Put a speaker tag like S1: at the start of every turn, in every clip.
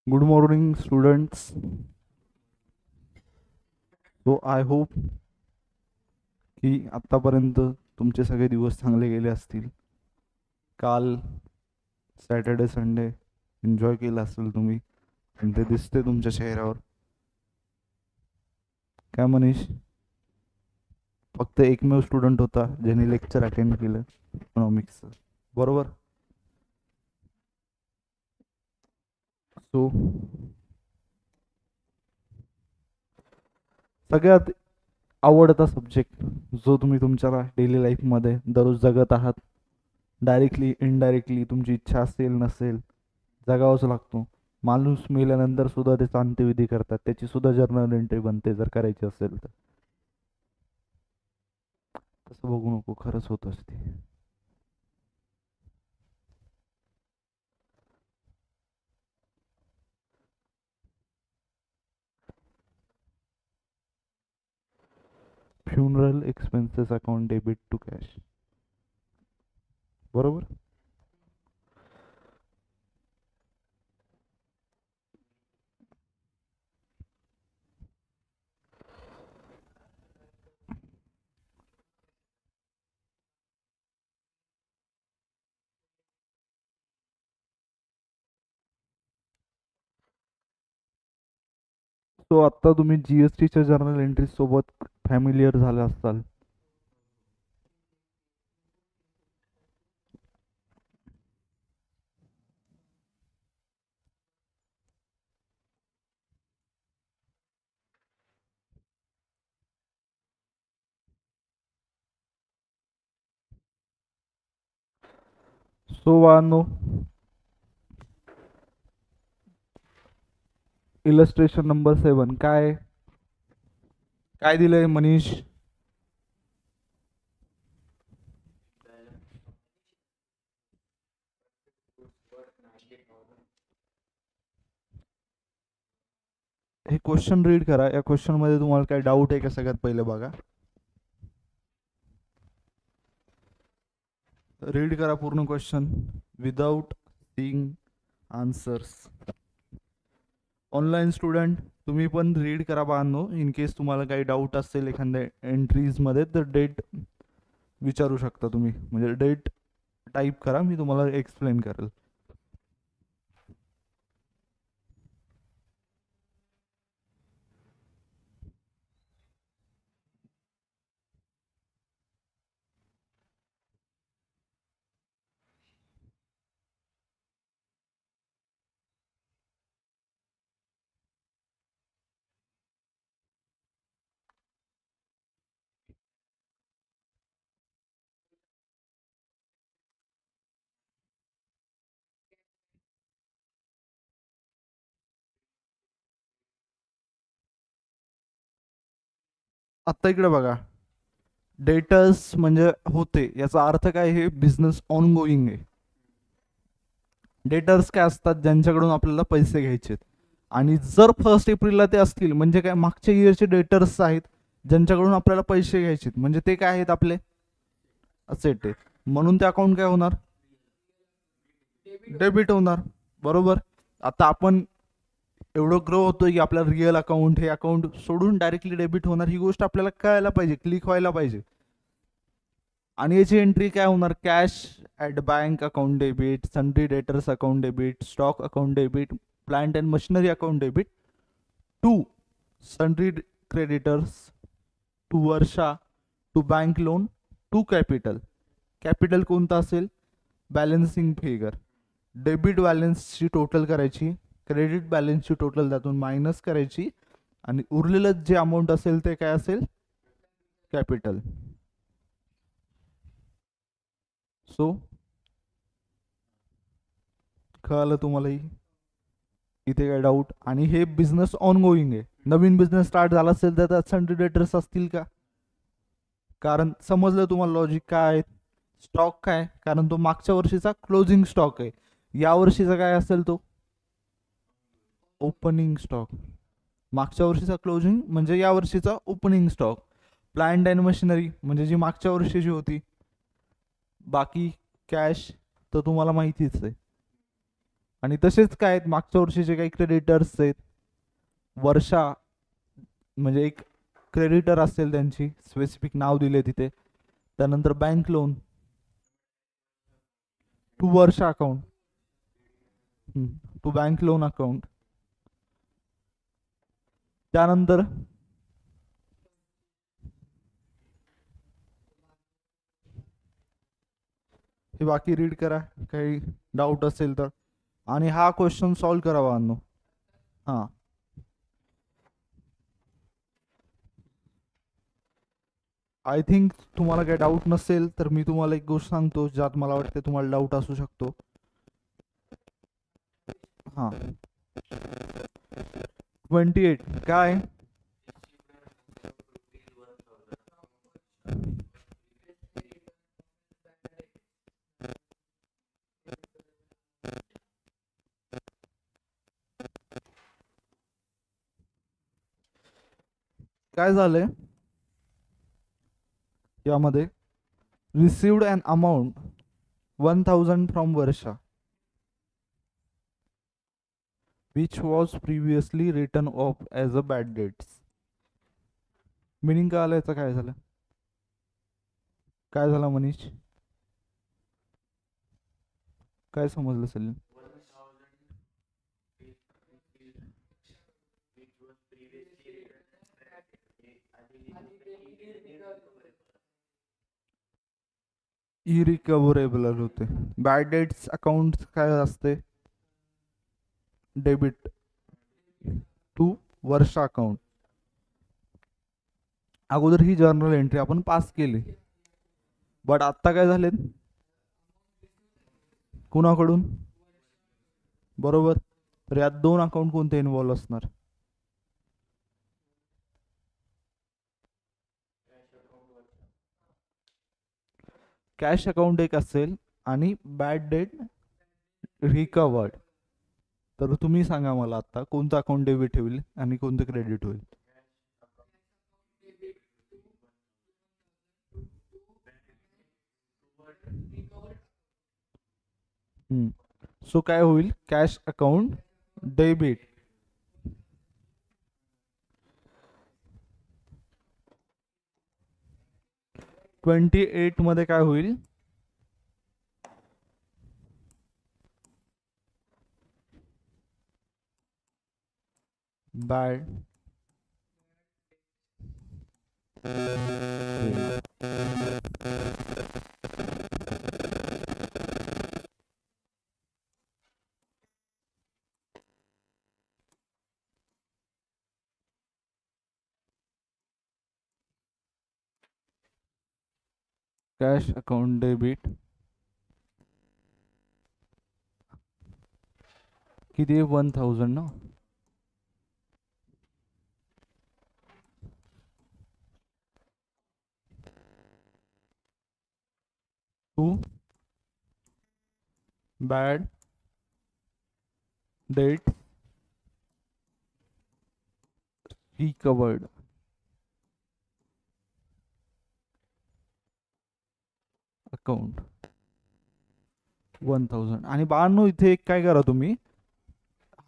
S1: Good morning, students. So I hope की आत्तापर्यंत तुमचे सगळे दिवस चांगले गेले असतील. काल सॅटर्डे संडे एन्जॉय केला असेल तुम्ही आणि ते दिसते तुमच्या चेहऱ्यावर. काय मनीष? फक्त एकमेव स्टुडंट होता ज्याने लेक्चर अटेंड केलं इकॉनॉमिक्सचं, बरोबर? सो सगळ्यात आवडता सब्जेक्ट जो तुम्ही तुमच्या डेली लाईफमध्ये दररोज जगत आहात, डायरेक्टली इनडायरेक्टली तुमची इच्छा असेल नसेल जगावाच लागतो. माणूस मेल्यानंतर सुद्धा त्याचा अंत्यविधी करतात, त्याची सुद्धा जर्नल एंट्री बनते जर करायची असेल तर. तसं बघू नको, खरंच होत असते. Funeral expenses account debit to cash, बरोबर. सो आता तुम्ही जीएसटीच्या जर्नल एंट्री सोबत फॅमिलियर झाले असताल. सो वानो, इलस्ट्रेशन नंबर 7 काय काय दिलंय मनीष? हे क्वेश्चन रीड करा. या क्वेश्चन मध्ये तुम्हाला काय डाऊट आहे का? सगळ्यात पहिले बघा, रीड करा पूर्ण question without seeing answers. Online student तुम्ही पण रीड करा बाळांनो. इन केस तुम्हाला काही डाऊट असेल एखाद्या एंट्रीजमध्ये तर डेट विचारू शकता तुम्ही, म्हणजे डेट टाईप करा, मी तुम्हाला एक्सप्लेन करेल. आत्ता इकडे बघा, डेटर्स म्हणजे होते, याचा अर्थ काय? हे बिझनेस ऑन गोईंग आहे. डेटर्स काय असतात? ज्यांच्याकडून आपल्याला पैसे घ्यायचे. आणि जर 1 एप्रिलला ते असतील म्हणजे काय? मागच्या इयरचे डेटर्स आहेत ज्यांच्याकडून आपल्याला पैसे घ्यायचे, म्हणजे ते काय आहेत? आपले असेट आहेत. म्हणून ते अकाउंट काय होणार? डेबिट होणार, बरोबर. आता आपण एवढं ग्रो होतोय की आपला रिअल अकाउंट हे अकाउंट सोडून डायरेक्टली डेबिट होणार, ही गोष्ट आपल्याला कळायला पाहिजे, क्लिक व्हायला पाहिजे. आणि याची एंट्री काय होणार? Cash at bank account debit, sundry debtors account debit, stock account debit, plant and machinery account debit to sundry creditors, to Varsha, to bank loan, to capital. Capital कोणता असेल? Balancing figure. डेबिट बॅलन्सची total करायची, credit बॅलन्सची total त्यातून minus करायची, आणि उरलेलं जे अमाऊंट असेल ते काय असेल? कॅपिटल. सो कळालं तुम्हालाही? इथे काय डाऊट? आणि हे बिझनेस ऑन गोईंग आहे. नवीन बिझनेस स्टार्ट झाला असेल तर त्यात सन्ड्री डेटर्स असतील का? कारण समजलं तुम्हाला लॉजिक काय आहे? स्टॉक काय? कारण तो मागच्या वर्षीचा क्लोजिंग स्टॉक आहे. या वर्षीचा काय असेल? तो ओपनिंग स्टॉक. मागच्या वर्षीचा क्लोजिंग म्हणजे या वर्षीचा opening stock. Plant and machinery म्हणजे जी मागच्या वर्षीची होती. बाकी कॅश तर तुम्हाला माहितीच आहे. आणि तसेच काय आहेत, मागच्या वर्षीचे काही क्रेडिटर्स आहेत. वर्षा म्हणजे एक क्रेडिटर असेल, त्यांची स्पेसिफिक नाव दिले तिथे. त्यानंतर bank loan to Varsha account, to bank loan account. त्यानंतर हे बाकी रीड करा, काही डाऊट असेल तर. आणि हा क्वेश्चन सॉल्व करावा अन्नो. हां, आय थिंक तुम्हाला काही डाऊट नसेल तर मी तुम्हाला एक गोष्ट सांगतो ज्यात मला वाटते तुम्हाला डाऊट असू शकतो. हां, 28 काय? काय झालंय यामध्ये? Received an amount 1000 from Varsha which was previously written off as a bad debts. Meaning काय आलं याचं? काय झालं? काय झालं मनीष? काय समजलं सलीम? इरिकव्हरेबल होते. बॅड डेट्स अकाउंट काय असते? Debit to Varsha account. अगोदर ही जर्नल एंट्री आपण पास केली, बट आत्ता काय झाले? कुणाकडून? बरोबर. तर यात दोन अकाउंट कोणते इन्व्हॉल्व असणार? कॅश अकाउंट एक असेल आणि बॅड डेट रिकवर्ड. तर तुम्ही सांगा मला आता कोणतं अकाउंट डेबिट होईल आणि कोणतं क्रेडिट होईल? सो काय होईल? Cash account debit. $28 मध्ये काय होईल? बॅड कॅश अकाउंट डेबिट किती आहे? 1000 ना. To bad debt recovered account 1000. आणि 92 इथे एक काय करा तुम्ही,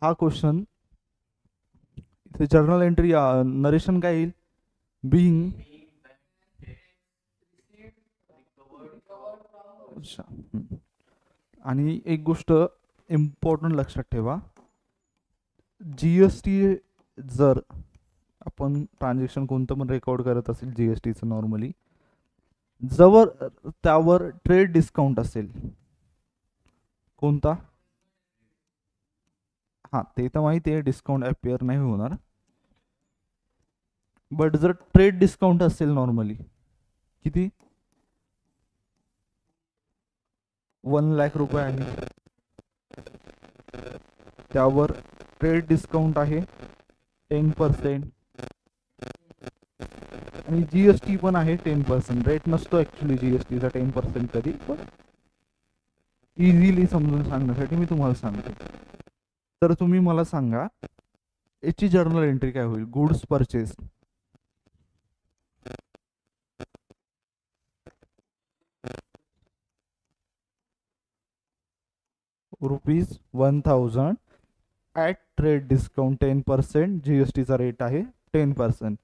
S1: हा क्वेश्चन इथे जर्नल एंट्री नरेशन काय येईल? बिंग आणि एक गोष्ट इम्पॉर्टंट लक्षात ठेवा, जीएसटी जर आपण ट्रान्झॅक्शन कोणतं पण रेकॉर्ड करत असेल जीएसटीचं नॉर्मली, जवळ त्यावर ट्रेड डिस्काउंट असेल, कोणता? हां, ते तर माहिती आहे, डिस्काउंट अपियर नाही होणार. बट जर ट्रेड डिस्काउंट असेल नॉर्मली किती? 1 लाख रुपये आहे, त्यावर ट्रेड डिस्काउंट आहे 10% आणि जीएसटी पण आहे 10%. रेट नसतो ऍक्च्युली जीएसटीचा 10% कधी, पण इझिली समजून सांगण्यासाठी मी तुम्हाला सांगतो. तर तुम्ही मला सांगा याची जर्नल एंट्री काय होईल? Goods purchase ₹1000 at trade discount 10%, GSTचा रेट आहे 10%.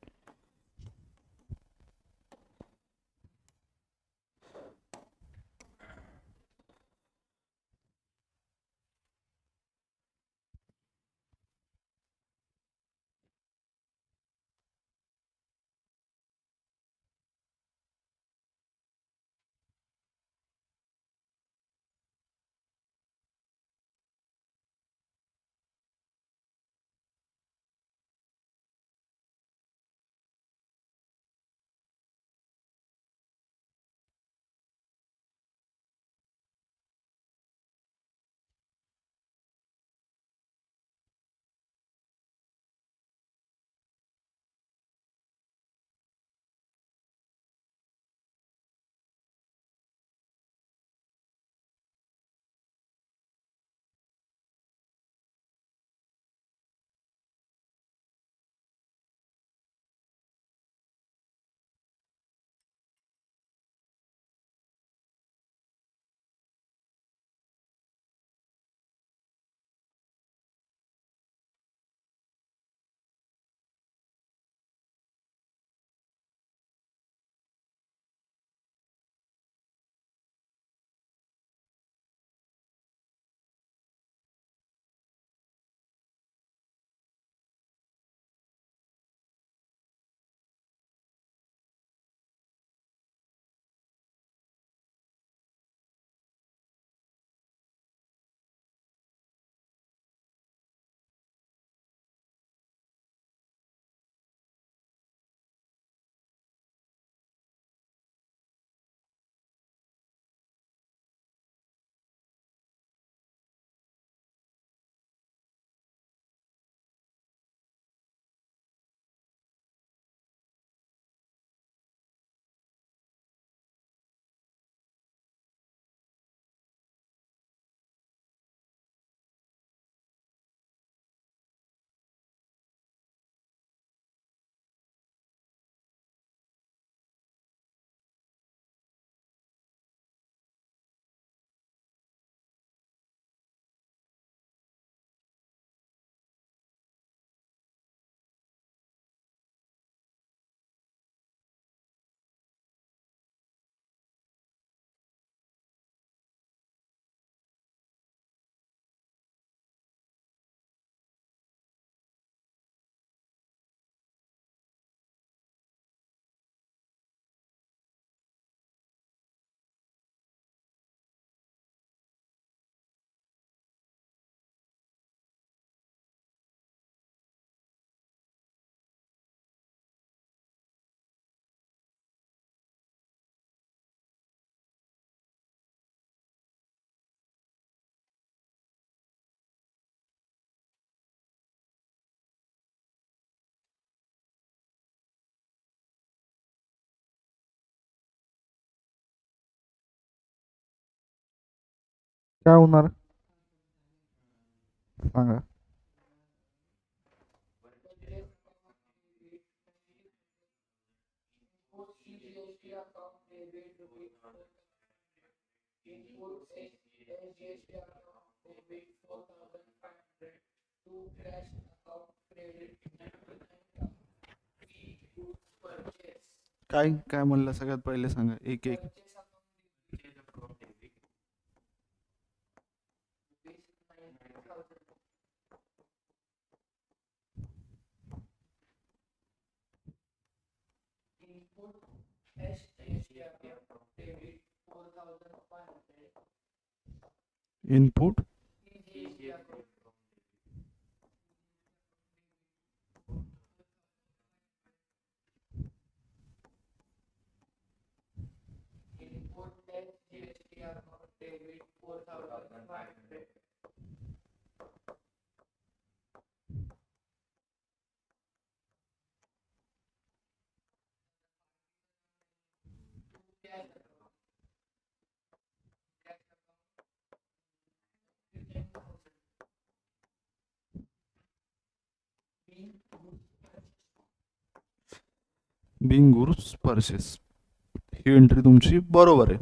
S1: काय होणार सांगा. काय काय म्हणलं सगळ्यात पहिले सांगा एक एक. इनपुट बिंग गुड्स परचेस ही एंट्री तुमची बरोबर आहे.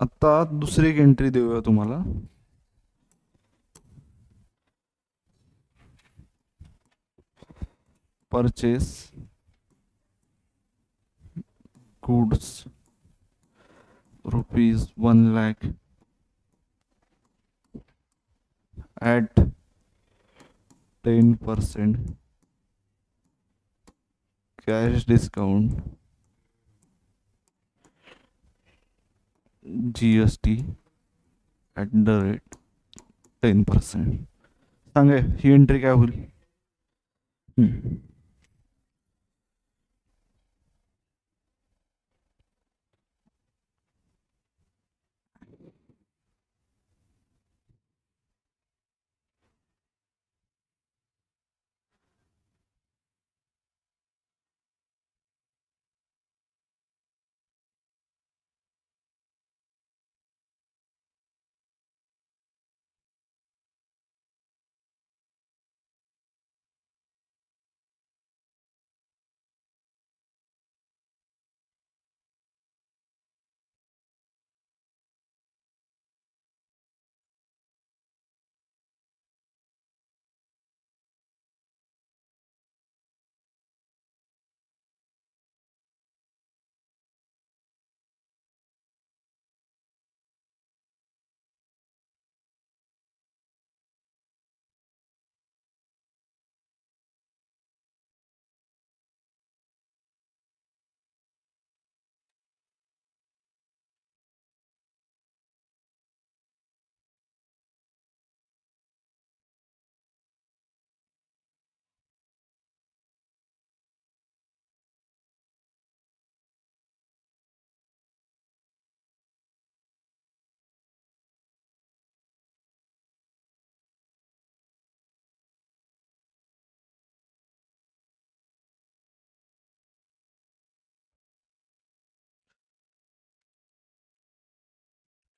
S1: आता दुसरी एक एंट्री देऊया तुम्हाला. Purchase goods ₹1 lakh at 10% cash discount, GST @10%. सांगा ही एंट्री काय होईल. हम्म.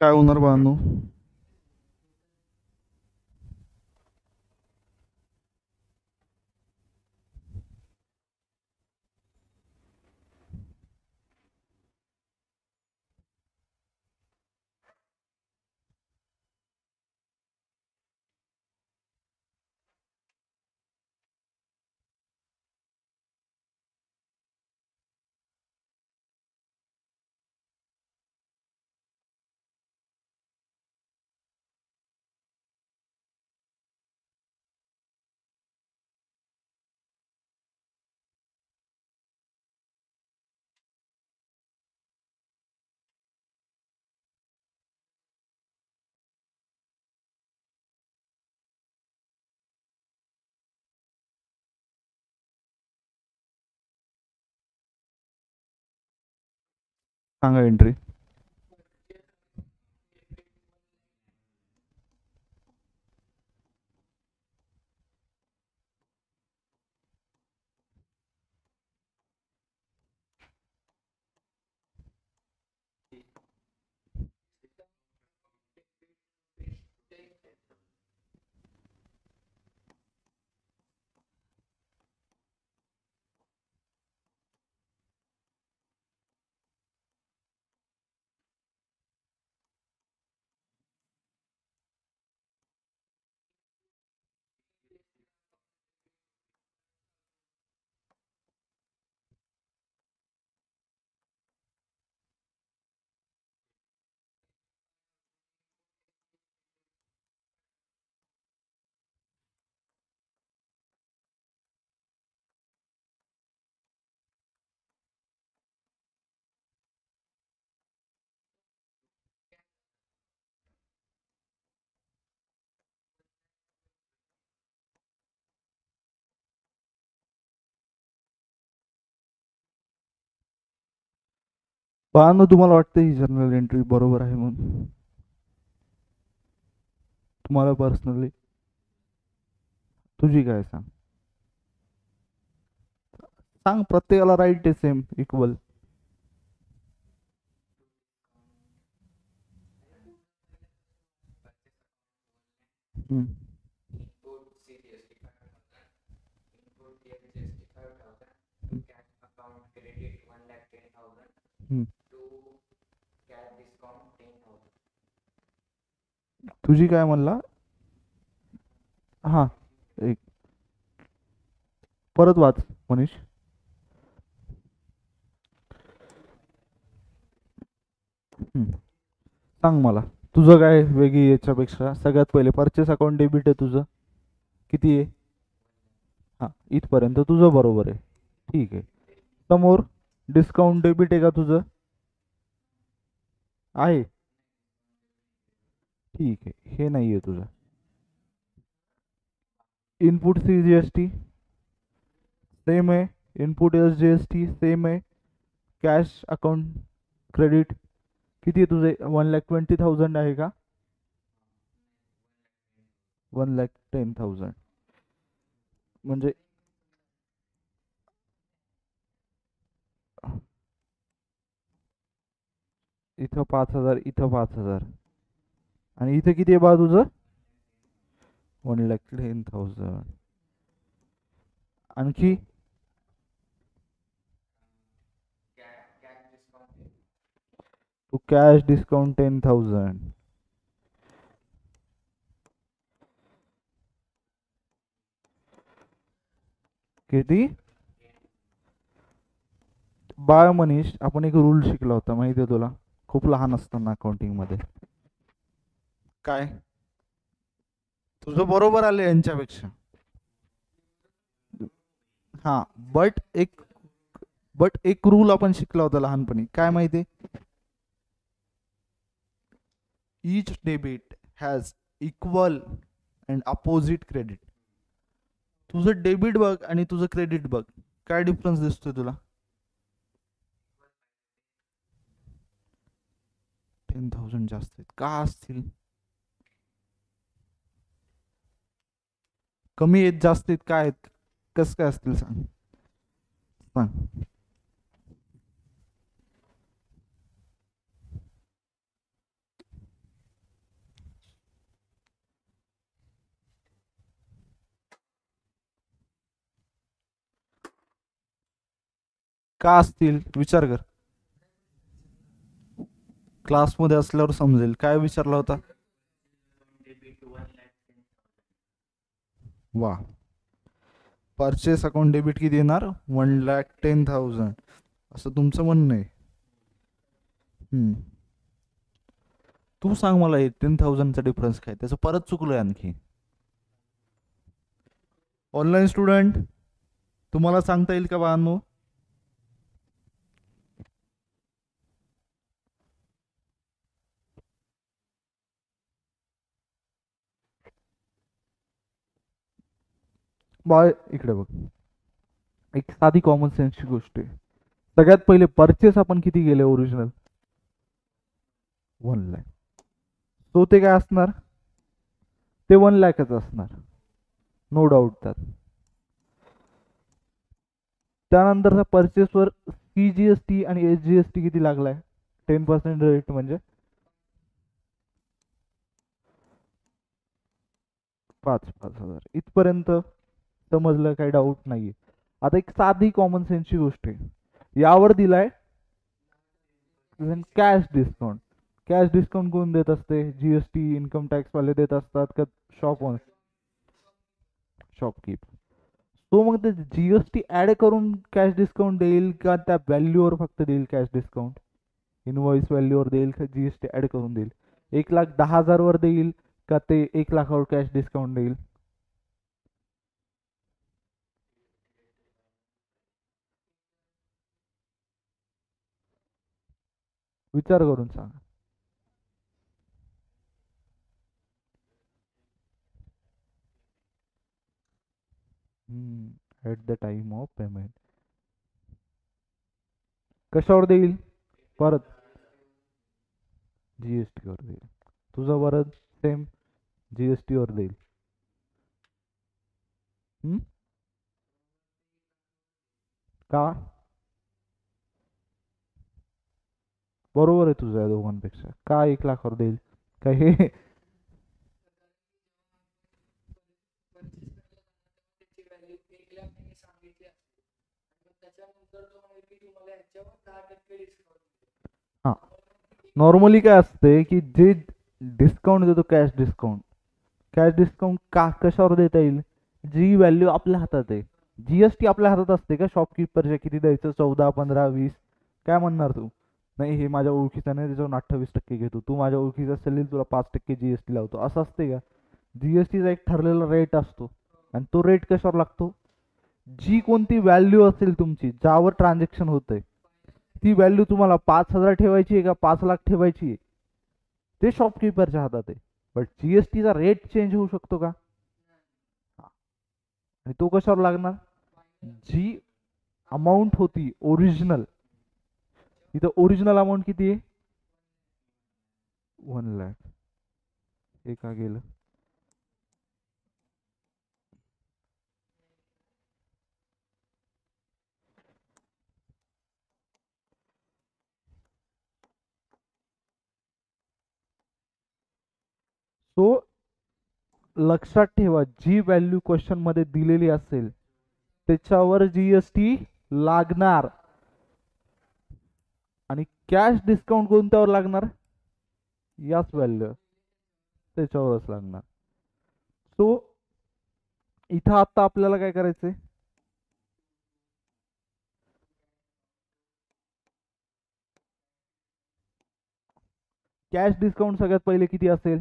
S1: काय होणार बाळांनो. सांगा एंट्री. बाळांनो तुम्हाला वाटतं ही जर्नल एंट्री बरोबर आहे म्हणून. तुम्हाला पर्सनली तुझी काय सांग. सांग प्रत्येकाला राईट आहे सेम इक्वल. तुझी काय म्हणला? हा, एक परत वाच मनीष. हम्म. सांग मला, तुझं काय वेगळी याच्यापेक्षा? सगळ्यात पहिले परचेस अकाउंट डेबिट आहे तुझं, किती आहे? हा, इथपर्यंत तुझं बरोबर आहे. ठीक आहे. समोर डिस्काउंट डेबिट आहे का तुझं? आहे. ठीक आहे, हे नाही आहे तुझं. Input C G S T same आहे. Input S G S T same आहे. कॅश अकाउंट क्रेडिट किती आहे तुझे? 1,20,000 आहे का? 1,10,000 म्हणजे इथं 5,000, इथं 5,000, आणि इथं किती आहे बा तुझं? 1,10,000. आणखी तू कॅश डिस्काउंट 10,000. किती? बाळ मनीष, आपण एक रूल शिकला होता माहिती आहे तुला, खूप लहान असताना अकाउंटिंग मध्ये. काय? तुझं बरोबर आलं यांच्यापेक्षा. हा, बट एक बट एक रूल आपण शिकला होता लहानपणी, काय माहिती? Each debit has equal and opposite credit. तुझं डेबिट बघ आणि तुझं क्रेडिट बघ, काय डिफरन्स दिसतोय तुला? 10,000 जास्त आहेत का असतील? कमी आहेत, जास्त आहेत, काय आहेत? कस काय असतील सांग, सांग. का असतील विचार कर. क्लासमध्ये असल्यावर समजेल. काय विचारला होता? वा. परचेस अकाउंट डेबिट किती येणार? 1,10,000 असं तुमचं म्हणणं आहे. हम्म. तू सांग मला, 10,000चा डिफरन्स काय? त्याचं परत चुकलोय आणखी. ऑनलाईन स्टुडंट, तुम्हाला सांगता येईल का बाळांनो? बाळ इकडे बघ, एक साधी कॉमन सेन्सची गोष्ट आहे. सगळ्यात पहिले परचेस आपण किती गेले ओरिजिनल? 1 लाख. तो ते काय असणार? ते 1 लाखच असणार, नो डाऊट त्यात. त्यानंतरच्या परचेसवर सीजीएसटी आणि एसजीएसटी किती लागलाय? 10% रेट म्हणजे 5,000. इथपर्यंत समजलं, काही डाऊट नाहीये. आता एक साधी कॉमन सेन्सची गोष्ट आहे, यावर दिलाय कॅश डिस्काउंट. कॅश डिस्काउंट कोण देत असते? जीएसटी इन्कम टॅक्स वाले देत असतात का शॉप ओनर? शॉपकीप. तो मग ते जीएसटी ऍड करून कॅश डिस्काउंट देईल का त्या व्हॅल्यूवर फक्त देईल कॅश डिस्काउंट? इनवॉइस व्हॅल्यूवर देईल का जीएसटी ऍड करून देईल? 1,10,000 वर देईल का ते 1 लाखावर कॅश डिस्काउंट देईल? विचार करून सांगा. At the time of payment कशावर देईल? परत जीएसटी वर देईल. तुझं परत सेम जीएसटी वर देईल. हम्म? का? बरोबर आहे तुझं, या दोघांपेक्षा का 1 लाखावर देईल? काय हे? हा, नॉर्मली काय असते की जे डिस्काउंट देतो, कॅश डिस्काउंट. कॅश डिस्काउंट का कशावर देता येईल? जी व्हॅल्यू आपल्या हातात आहे. जीएसटी आपल्या हातात असते का शॉपकीपरच्या किती द्यायचं? 14, 15, 20? काय म्हणणार तू? नाही हे माझ्या ओळखीचा नाही, त्याच्यावर 28% घेतो. तू माझ्या ओळखीचा असेल तुला 5% जीएसटी लावतो, असं असते का? जीएसटीचा एक ठरलेला रेट असतो. आणि तो रेट कशावर लागतो? जी कोणती व्हॅल्यू असेल तुमची ज्यावर ट्रान्झॅक्शन होतंय, ती व्हॅल्यू तुम्हाला 5,000 ठेवायची आहे का 5 लाख ठेवायची आहे, ते शॉपकीपरच्या हातात आहे. बट जीएसटीचा रेट चेंज होऊ शकतो का? आणि तो कशावर लागणार? जी अमाऊंट होती ओरिजिनल, इथं ओरिजिनल अमाऊंट किती आहे? 1 लाख. हे का गेलं? सो लक्षात ठेवा, जी व्हॅल्यू क्वेश्चन मध्ये दिलेली असेल त्याच्यावर जीएसटी लागणार. आणि कॅश डिस्काउंट कोणत्यावर लागणार? याच व्हॅल्यू त्याच्यावरच लागणार. सो इथं आता आपल्याला काय करायचंय? कॅश डिस्काउंट सगळ्यात पहिले किती असेल?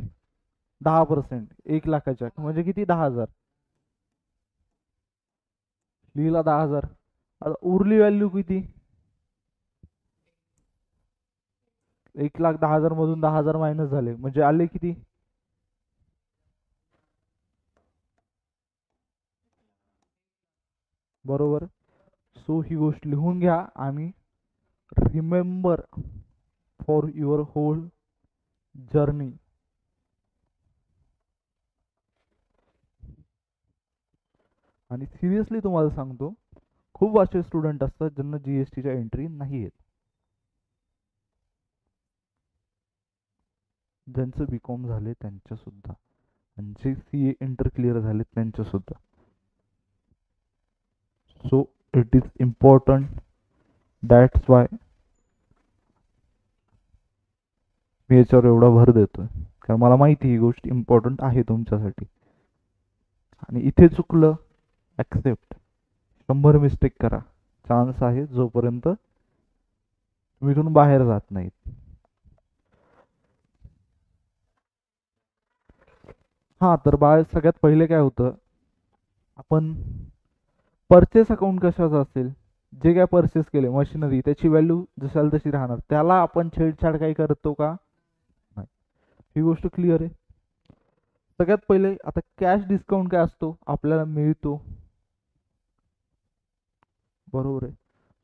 S1: 10%. 1 लाखाच्या म्हणजे किती? 10,000. लिहिला 10,000. आता उरली व्हॅल्यू किती? 1,10,000 मधून 10,000 मायनस झाले म्हणजे आले किती? बरोबर. सो ही गोष्ट लिहून घ्या आणि remember for your whole journey. आणि सिरियसली तुम्हाला सांगतो, खूप असे स्टुडंट असतात ज्यांना जीएसटीच्या एंट्री नाही येत, ज्यांचं बीकॉम झाले त्यांच्या सुद्धा, आणि जे सीए इंटर क्लिअर झाले त्यांच्या सुद्धा. So it is important, that's why मी याच्यावर एवढा भर देतोय, कारण मला माहिती ही गोष्ट इम्पॉर्टंट आहे तुमच्यासाठी. आणि इथे चुकलं, ॲक्सेप्ट. 100 मिस्टेक करा, चान्स आहे जोपर्यंत तुम्ही इथून बाहेर जात नाहीत. हा तर बाळ, सगळ्यात पहिले काय होतं, आपण परचेस अकाउंट कशाचं असेल, जे काय परचेस केले मशिनरी त्याची व्हॅल्यू जशाल तशी राहणार, त्याला आपण छेडछाड काही करतो का? नाही. ही गोष्ट क्लिअर आहे. सगळ्यात पहिले आता कॅश डिस्काउंट काय असतो? आपल्याला मिळतो, बरोबर आहे.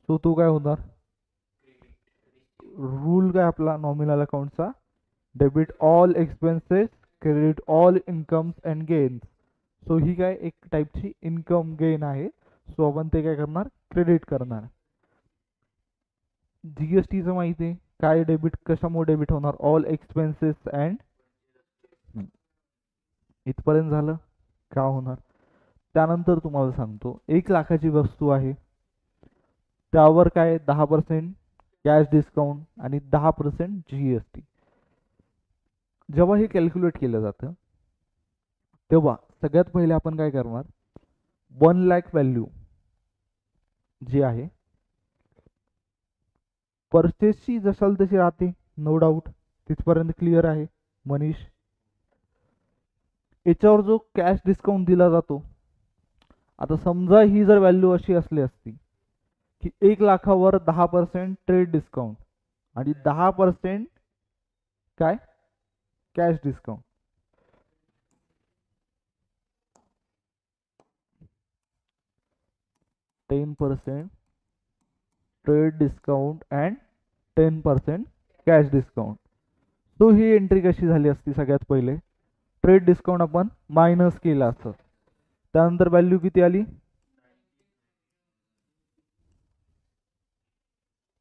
S1: सो तो काय होणार? रूल काय आपला नॉमिनल अकाउंटचा? Debit all expenses, credit all incomes and gains. So ही काय एक टाईपची इन्कम गेन आहे. सो आपण ते काय करणार? क्रेडिट करणार. जीएसटीचं माहिती आहे काय? डेबिट कशामुळे डेबिट होणार? All expenses and. इथपर्यंत झालं का होणार? त्यानंतर तुम्हाला सांगतो, 1 लाखाची वस्तू आहे, त्यावर काय 10% कॅश डिस्काउंट आणि 10% जीएसटी. जेव्हा हे कॅल्क्युलेट केलं जातं तेव्हा सगळ्यात पहिले आपण काय करणार? 1 लाख व्हॅल्यू जी आहे परचेसची जशाल तशी राहते, नो डाऊट. तिथपर्यंत क्लिअर आहे मनीष? याच्यावर जो कॅश डिस्काउंट दिला जातो, आता समजा ही जर व्हॅल्यू अशी असली असती की 1 लाखावर 10% ट्रेड डिस्काउंट आणि 10% काय? Cash discount. Ten percent trade discount and 10% cash discount. तो ही एंट्री कशी झाली असती? सगळ्यात पहिले ट्रेड डिस्काउंट आपण मायनस केला असतं, त्यानंतर व्हॅल्यू किती आली?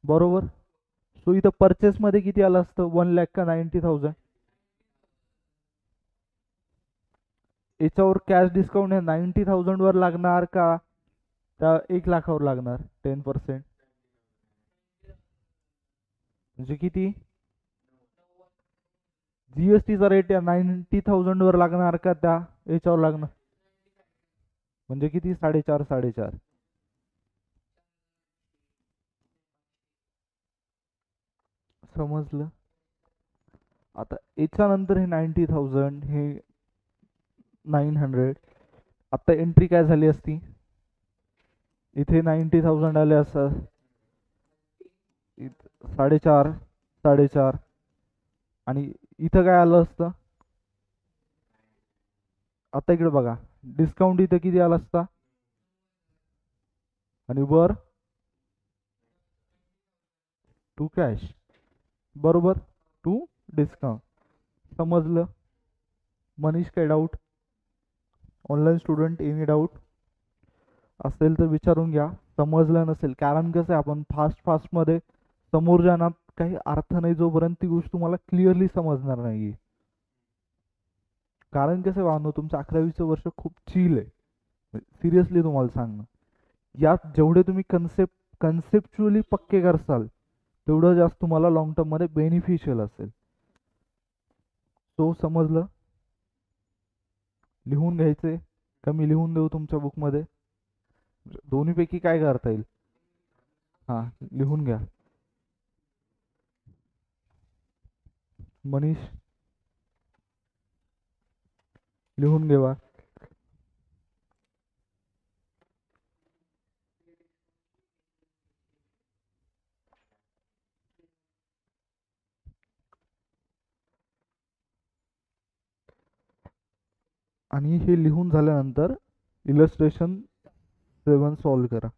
S1: बरोबर. सो इथं परचेस मध्ये किती आलं असतं? 1 लाख का 90,000? याच्यावर कॅश डिस्काउंट हे 90,000 वर लागणार का त्या 1 लाखावर लागणार? 10% म्हणजे किती? जीएसटीचा रेट या 90,000 वर लागणार का त्या याच्यावर लागणार? म्हणजे किती? 4.5 4.5. समजलं. आता याच्यानंतर हे 90,000 हे 900. आता एंट्री काय झाली असती? इथे 90,000 आले असतात, 4.5 4.5, आणि इथं काय आलं असतं? आता इकडे बघा, डिस्काउंट इथं किती आला असता? आणि वर टू कॅश, बरोबर, टू डिस्काउंट. समजलं? मनीष, काय doubt? Online student, any doubt असेल तर विचारून घ्या. समजलं नसेल, कारण कसं आहे, आपण फास्ट फास्टमध्ये समोर जाण्यात काही अर्थ नाही जोपर्यंत ती गोष्ट तुम्हाला क्लिअरली समजणार नाही. कारण कसं आहे तुमचं 11वीचं वर्ष खूप चिल आहे, सिरियसली तुम्हाला सांगणं. यात जेवढे तुम्ही कन्सेप्च्युअली पक्के करसाल तेवढं जास्त तुम्हाला लॉंग टर्ममध्ये बेनिफिशियल असेल. तो समजलं? लिहून घ्यायचे का मी लिहून देऊ तुमच्या बुकमध्ये? दोन्हीपैकी काय करता येईल? हां, लिहून घ्या. मनीष, लिहून घेवा. आणि हे लिहून झाल्यानंतर इलस्ट्रेशन 7 सॉल्व करा.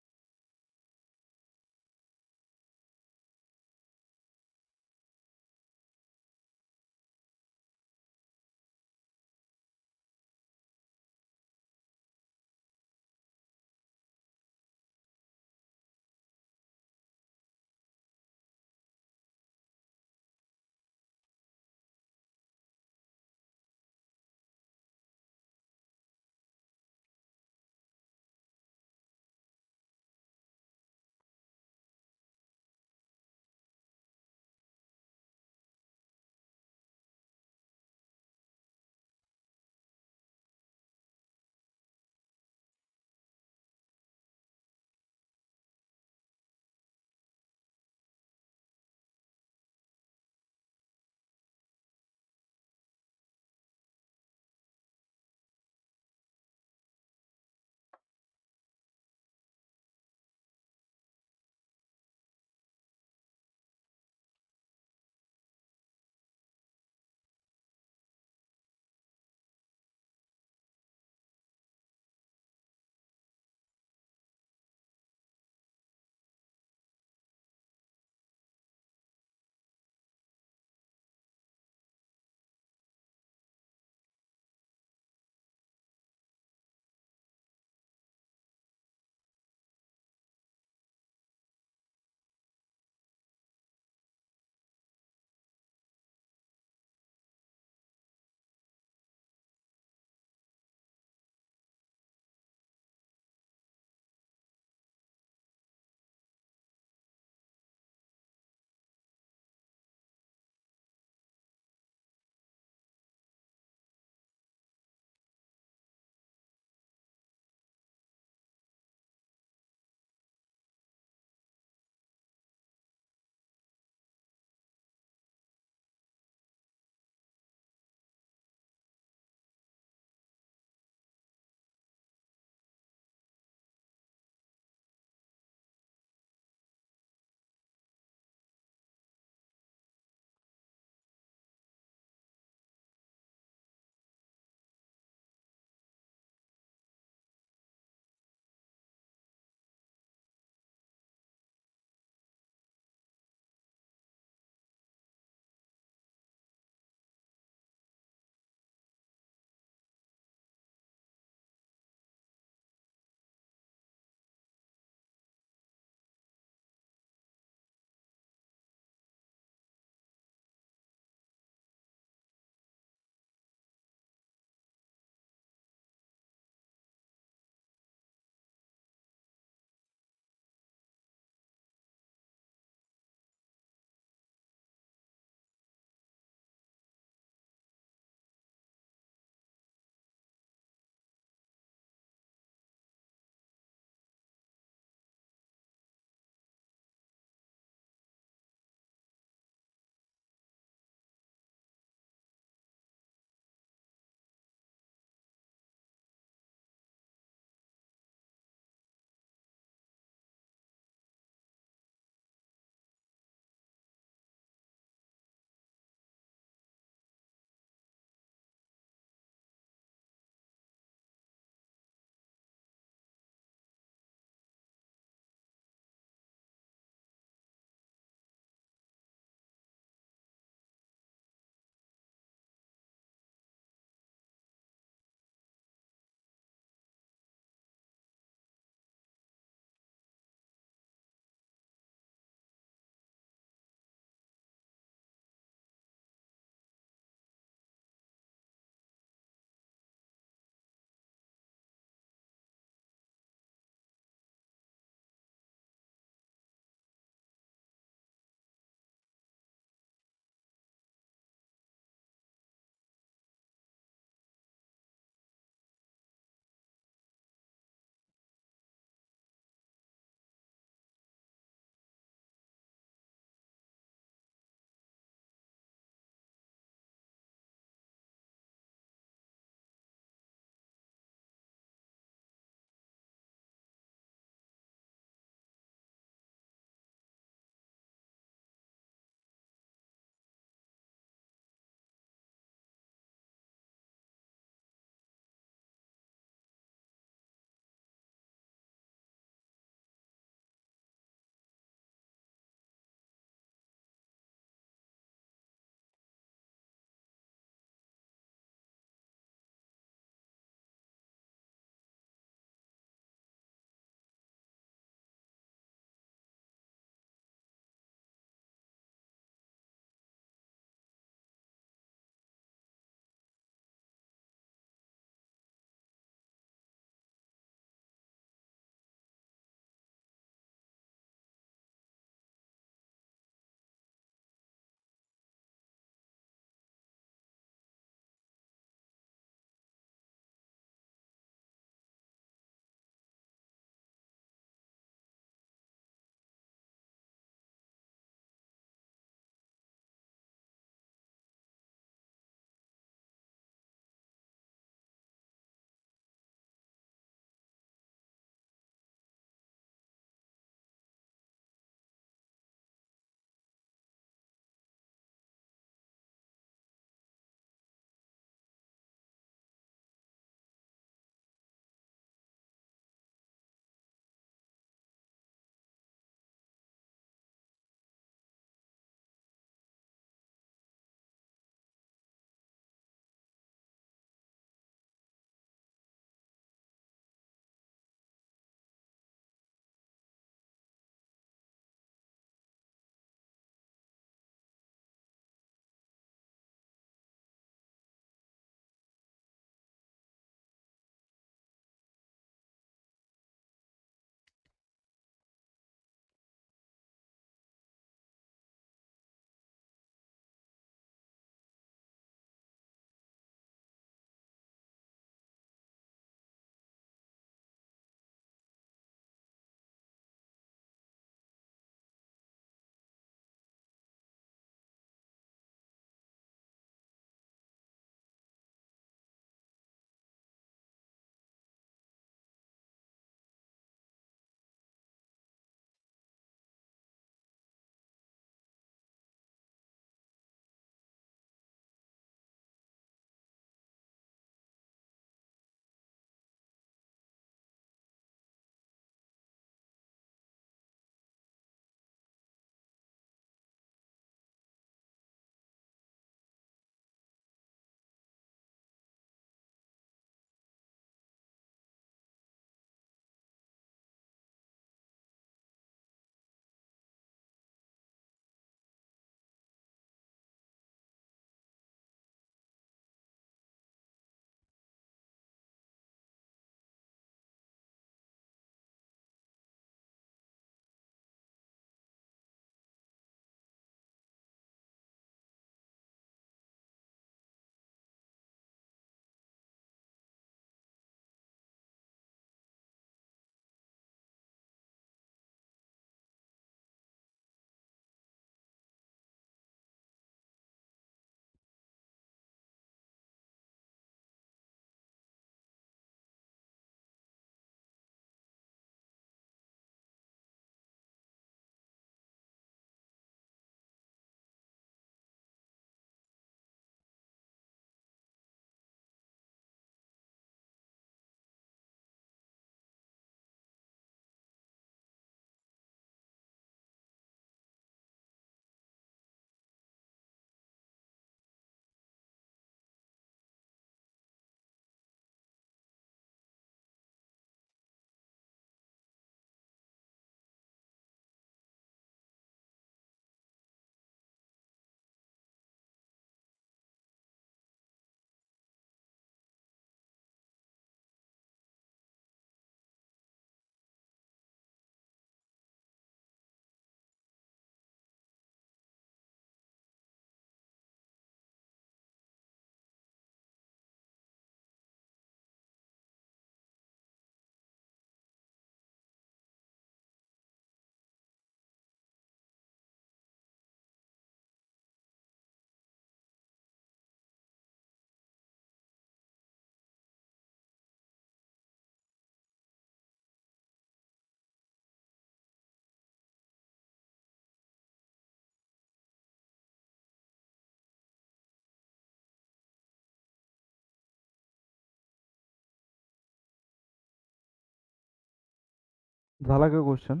S1: झाला का क्वेश्चन?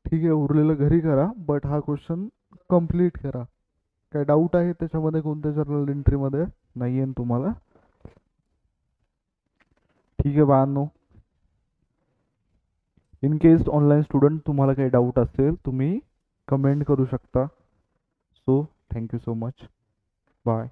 S1: ठीक आहे, उरलेलं घरी करा, बट हा क्वेश्चन कम्प्लीट करा. काय डाऊट आहे त्याच्यामध्ये कोणत्या जर्नल एंट्रीमध्ये? नाही आहे तुम्हाला? ठीक आहे बाळांनो, इन केस ऑनलाईन स्टुडंट तुम्हाला काही डाऊट असेल तुम्ही कमेंट करू शकता. So thank you so much. Bye.